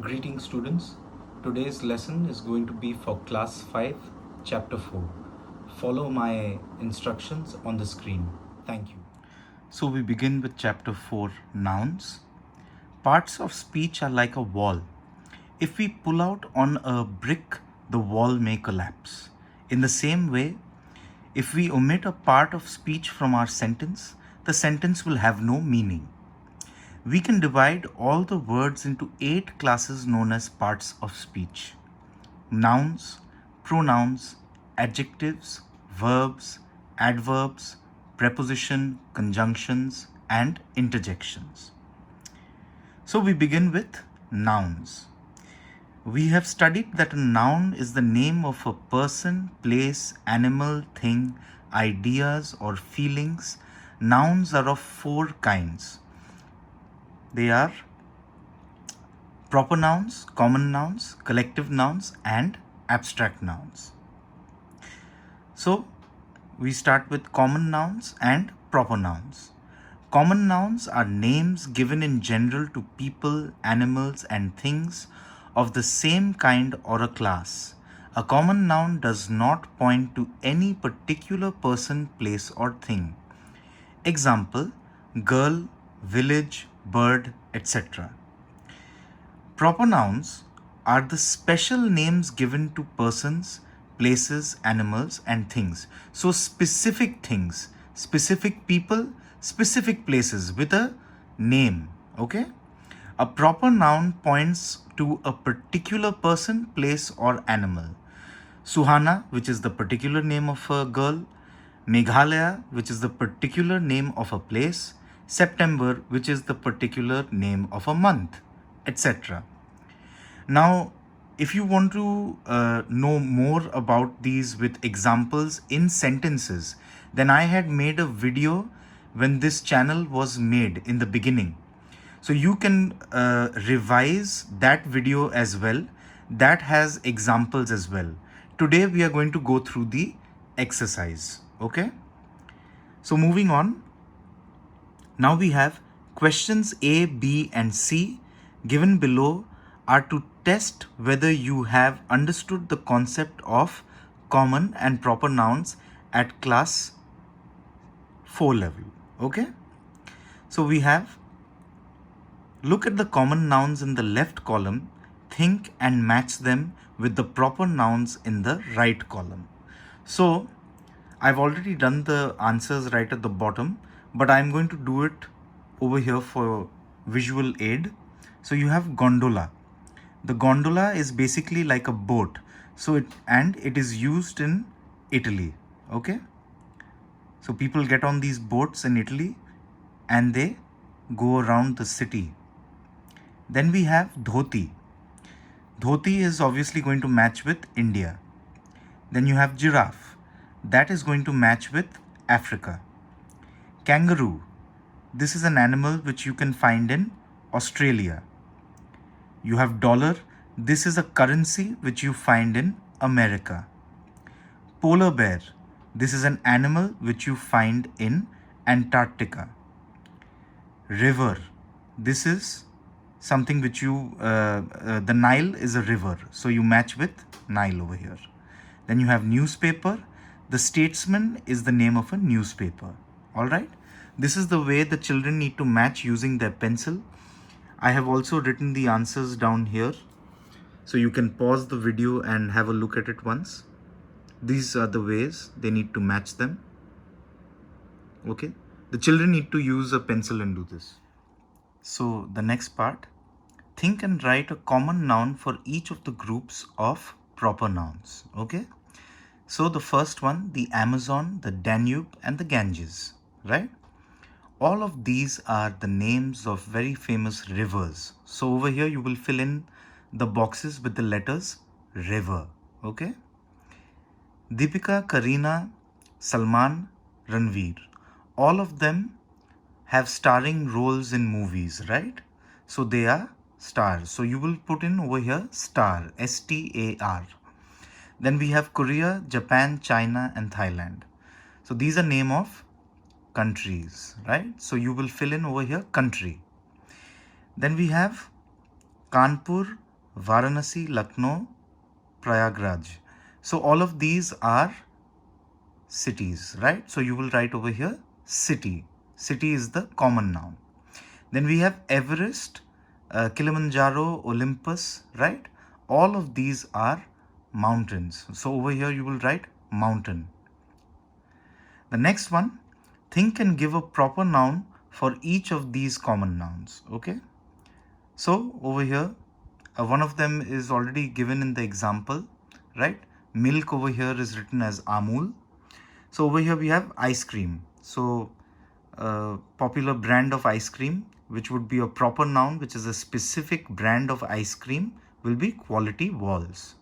Greetings students. Today's lesson is going to be for class 5, chapter 4. Follow my instructions on the screen. Thank you. So we begin with chapter 4, nouns. Parts of speech are like a wall. If we pull out on a brick, the wall may collapse. In the same way, if we omit a part of speech from our sentence, the sentence will have no meaning. We can divide all the words into 8 classes known as parts of speech: nouns, pronouns, adjectives, verbs, adverbs, preposition, conjunctions, and interjections. So we begin with nouns. We have studied that a noun is the name of a person, place, animal, thing, ideas, or feelings. Nouns are of 4 kinds. They are proper nouns, common nouns, collective nouns, and abstract nouns. So, we start with common nouns and proper nouns. Common nouns are names given in general to people, animals, and things of the same kind or a class. A common noun does not point to any particular person, place, or thing. Example: girl, village, bird, etc. Proper nouns are the special names given to persons, places, animals, and things. So specific things, specific people, specific places with a name. Okay? A proper noun points to a particular person, place, or animal. Suhana, which is the particular name of a girl. Meghalaya, which is the particular name of a place. September, which is the particular name of a month, etc. Now, if you want to know more about these with examples in sentences, then I had made a video when this channel was made in the beginning. So you can revise that video as well. That has examples as well. Today we are going to go through the exercise. Okay. So moving on. Now we have questions A, B, and C given below are to test whether you have understood the concept of common and proper nouns at class 4 level. Okay. So we have, look at the common nouns in the left column, think and match them with the proper nouns in the right column. So I've already done the answers right at the bottom, but I'm going to do it over here for visual aid. So you have gondola. The gondola is basically like a boat. So it is used in Italy. Okay. So people get on these boats in Italy and they go around the city. Then we have dhoti. Dhoti is obviously going to match with India. Then you have giraffe. That is going to match with Africa. Kangaroo. This is an animal which you can find in Australia. You have dollar. This is a currency which you find in America. Polar bear. This is an animal which you find in Antarctica. River. This is something which the Nile is a river. So you match with Nile over here. Then you have newspaper. The Statesman is the name of a newspaper. All right. This is the way the children need to match using their pencil. I have also written the answers down here. So you can pause the video and have a look at it once. These are the ways they need to match them. Okay. The children need to use a pencil and do this. So the next part, think and write a common noun for each of the groups of proper nouns. Okay. So the first one, the Amazon, the Danube, and the Ganges, right? All of these are the names of very famous rivers. So over here you will fill in the boxes with the letters river. Okay. Deepika, Kareena, Salman, Ranveer. All of them have starring roles in movies, right? So they are stars. So you will put in over here star, S-T-A-R. Then we have Korea, Japan, China, and Thailand. So these are name of countries, right? So you will fill in over here country. Then we have Kanpur, Varanasi, Lucknow, Prayagraj. So all of these are cities, right? So you will write over here city. City is the common noun. Then we have Everest, Kilimanjaro, Olympus, right? All of these are mountains. So over here you will write mountain. The next one, think and give a proper noun for each of these common nouns. Okay. So over here, one of them is already given in the example, right? Milk over here is written as Amul. So over here we have ice cream. So popular brand of ice cream, which would be a proper noun, which is a specific brand of ice cream, will be Quality Walls.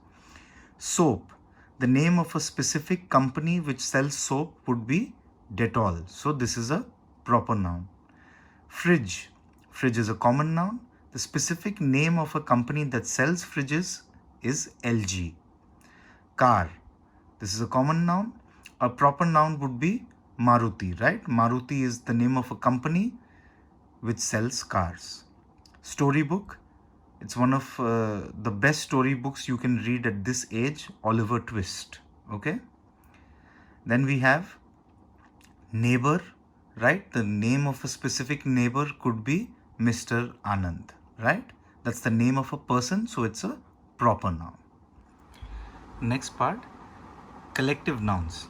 Soap, the name of a specific company which sells soap would be Dettol. So this is a proper noun. Fridge, fridge is a common noun. The specific name of a company that sells fridges is LG. Car, this is a common noun. A proper noun would be Maruti, right? Maruti is the name of a company which sells cars. Storybook, it's one of the best storybooks you can read at this age, Oliver Twist. Okay. Then we have neighbor, right? The name of a specific neighbor could be Mr. Anand, right? That's the name of a person, so it's a proper noun. Next part, collective nouns.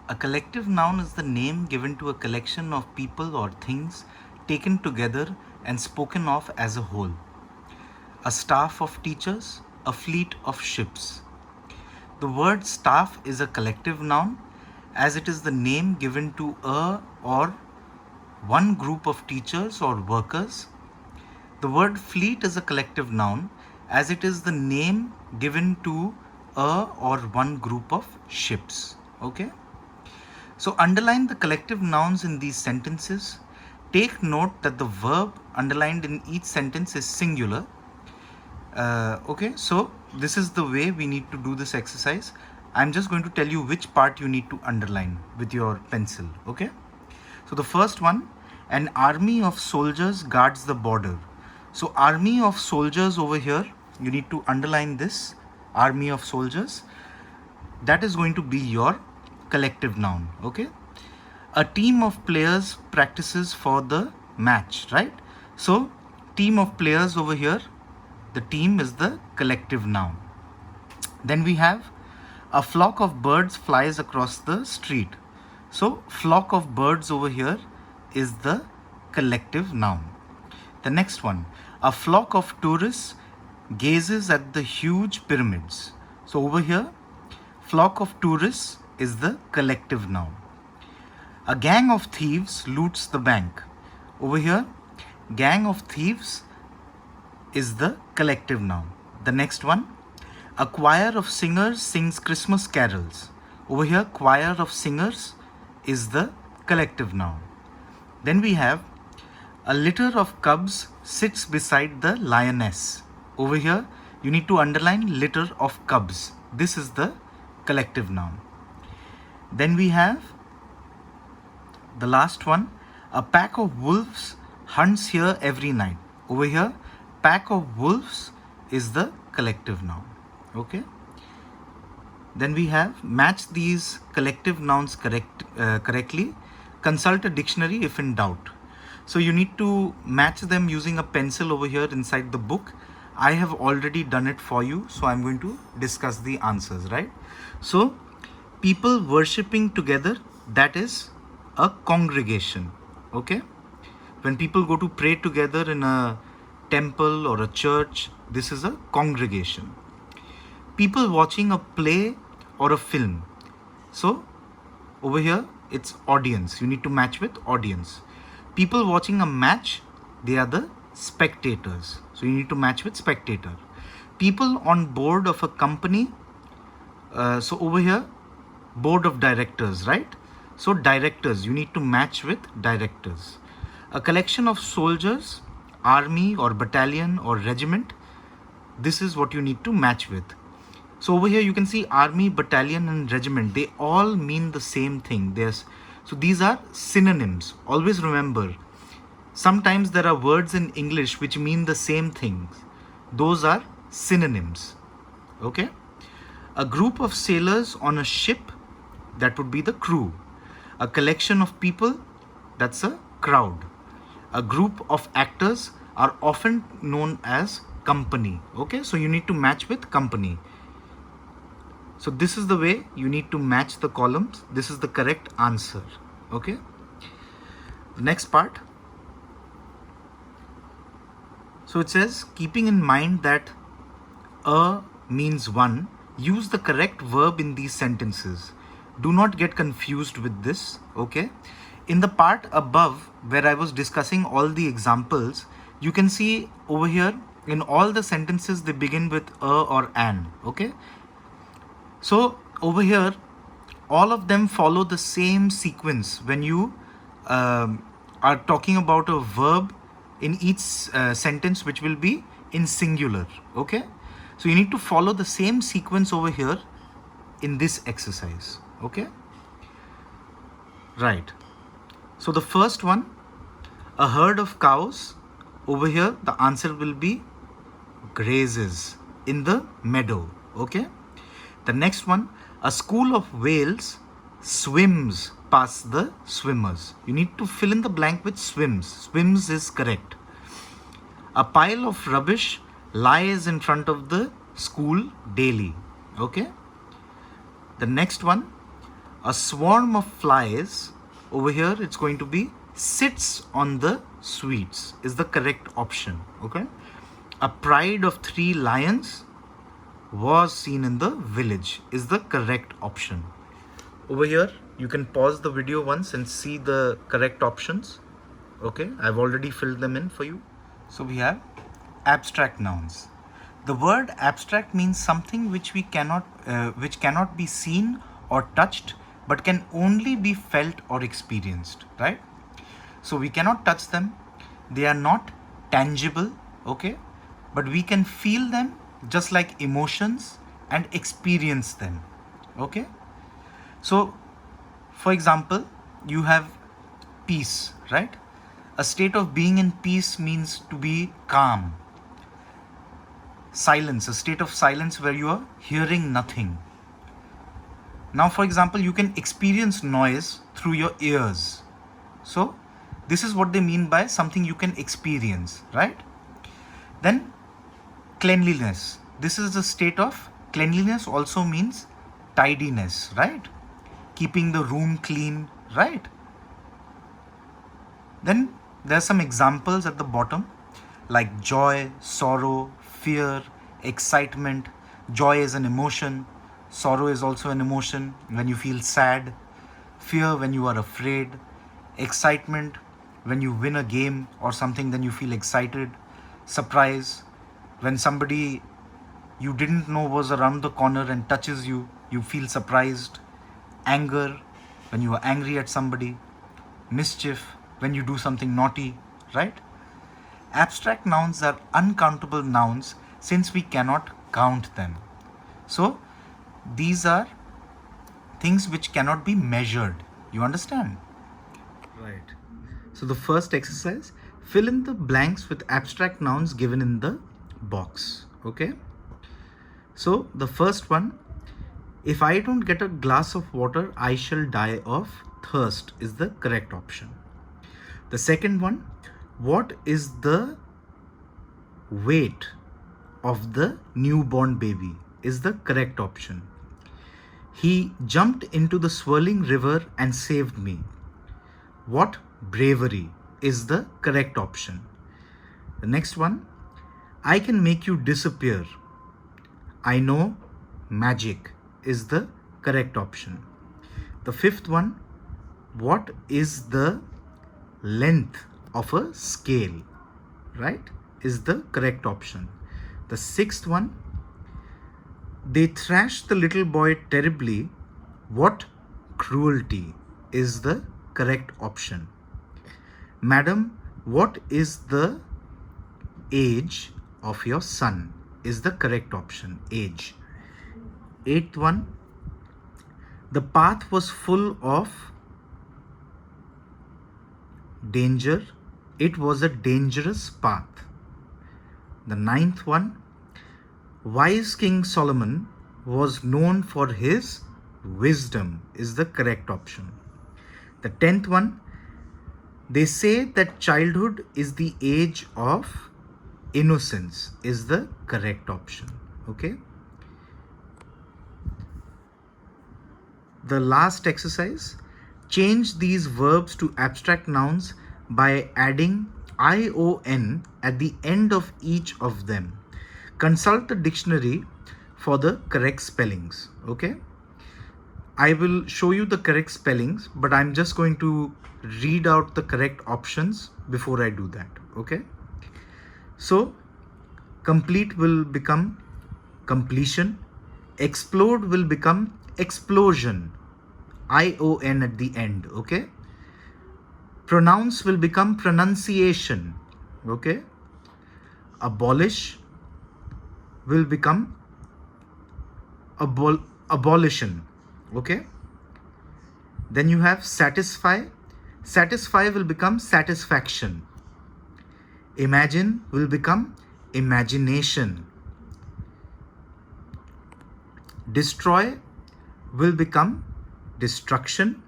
A collective noun is the name given to a collection of people or things taken together and spoken of as a whole. A staff of teachers, a fleet of ships. The word staff is a collective noun as it is the name given to a or one group of teachers or workers. The word fleet is a collective noun as it is the name given to a or one group of ships. Okay. So underline the collective nouns in these sentences. Take note that the verb underlined in each sentence is singular. Okay, so this is the way we need to do this exercise. I'm just going to tell you which part you need to underline with your pencil. Okay, so the first one, an army of soldiers guards the border. So army of soldiers over here, you need to underline this, army of soldiers. That is going to be your collective noun. Okay, a team of players practices for the match, right? So team of players over here, the team is the collective noun. Then we have a flock of birds flies across the street. So flock of birds over here is the collective noun. The next one, a flock of tourists gazes at the huge pyramids. So over here, flock of tourists is the collective noun. A gang of thieves loots the bank. Over here, gang of thieves is the collective noun. The next one, a choir of singers sings Christmas carols. Over here, choir of singers is the collective noun. Then we have a litter of cubs sits beside the lioness. Over here, you need to underline litter of cubs. This is the collective noun. Then we have the last one, a pack of wolves hunts here every night. Over here, pack of wolves is the collective noun. Okay. Then we have match these collective nouns correctly. Consult a dictionary if in doubt. So you need to match them using a pencil over here inside the book. I have already done it for you, so I'm going to discuss the answers, right? So people worshipping together, that is a congregation. Okay. When people go to pray together in a temple or a church, this is a congregation. People watching a play or a film. So over here it's audience. You need to match with audience. People watching a match, they are the spectators. So you need to match with spectator. People on board of a company. So over here, board of directors, right? So directors, you need to match with directors. A collection of soldiers, army or battalion or regiment. This is what you need to match with. So over here you can see army, battalion and regiment. They all mean the same thing. So these are synonyms. Always remember, sometimes there are words in English which mean the same things. Those are synonyms. Okay? A group of sailors on a ship, that would be the crew. A collection of people, that's a crowd. A group of actors are often known as company. Okay, so you need to match with company. So this is the way you need to match the columns. This is the correct answer. Okay, the next part. So it says, keeping in mind that a means one, use the correct verb in these sentences. Do not get confused with this. Okay, in the part above where I was discussing all the examples, you can see over here in all the sentences they begin with a or an. Okay, so over here all of them follow the same sequence when you are talking about a verb in each sentence, which will be in singular. Okay, so you need to follow the same sequence over here in this exercise. Okay, right. So the first one, a herd of cows, over here the answer will be grazes in the meadow. Okay, the next one, a school of whales swims past the swimmers. You need to fill in the blank with swims. Swims is correct. A pile of rubbish lies in front of the school daily. Okay, the next one, a swarm of flies, over here it's going to be sits on the sweets is the correct option. Okay, a pride of 3 lions was seen in the village is the correct option. Over here you can pause the video once and see the correct options. Okay, I've already filled them in for you. So we have abstract nouns. The word abstract means something which cannot be seen or touched, but can only be felt or experienced, right? So we cannot touch them, they are not tangible. Okay, but we can feel them just like emotions and experience them. Okay, so for example, you have peace, right? A state of being in peace means to be calm. Silence, a state of silence where you are hearing nothing. Now for example, you can experience noise through your ears. So this is what they mean by something you can experience, right? Then cleanliness. This is the state of cleanliness, also means tidiness, right? Keeping the room clean, right? Then there are some examples at the bottom like joy, sorrow, fear, excitement. Joy is an emotion. Sorrow is also an emotion when you feel sad. Fear when you are afraid. Excitement when you win a game or something, then you feel excited. Surprise when somebody you didn't know was around the corner and touches you, you feel surprised. Anger when you are angry at somebody. Mischief when you do something naughty, right? Abstract nouns are uncountable nouns since we cannot count them. So these are things which cannot be measured. You understand? Right. So the first exercise, fill in the blanks with abstract nouns given in the box. Okay. So the first one, if I don't get a glass of water, I shall die of thirst is the correct option. The second one, what is the weight of the newborn baby is the correct option. He jumped into the swirling river and saved me. What bravery is the correct option. The next one, I can make you disappear. I know magic is the correct option. The fifth one, what is the length of a scale, right, is the correct option. The sixth one, they thrashed the little boy terribly. What cruelty is the correct option. Madam, what is the age of your son is the correct option. Age. Eighth one, the path was full of danger. It was a dangerous path. The ninth one, Wise King Solomon was known for his wisdom is the correct option. The 10th one, they say that childhood is the age of innocence is the correct option. Okay. The last exercise, change these verbs to abstract nouns by adding ION at the end of each of them. Consult the dictionary for the correct spellings. Okay. I will show you the correct spellings, but I'm just going to read out the correct options before I do that. Okay. So, complete will become completion. Explode will become explosion. ION at the end. Okay. Pronounce will become pronunciation. Okay. Abolish will become abolition. Okay. Then you have satisfy. Satisfy will become satisfaction. Imagine will become imagination. Destroy will become destruction.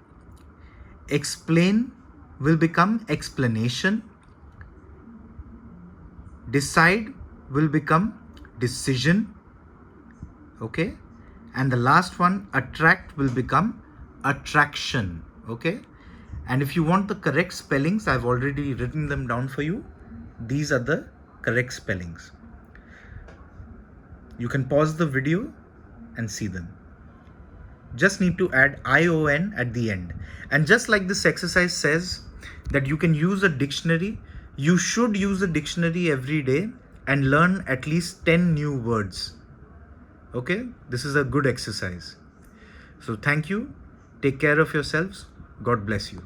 Explain will become explanation. Decide will become decision. Okay. And the last one, attract will become attraction. Okay. And if you want the correct spellings, I've already written them down for you. These are the correct spellings. You can pause the video and see them. Just need to add ION at the end. And just like this exercise says that you can use a dictionary, you should use a dictionary every day and learn at least 10 new words. Okay, this is a good exercise. So thank you. Take care of yourselves. God bless you.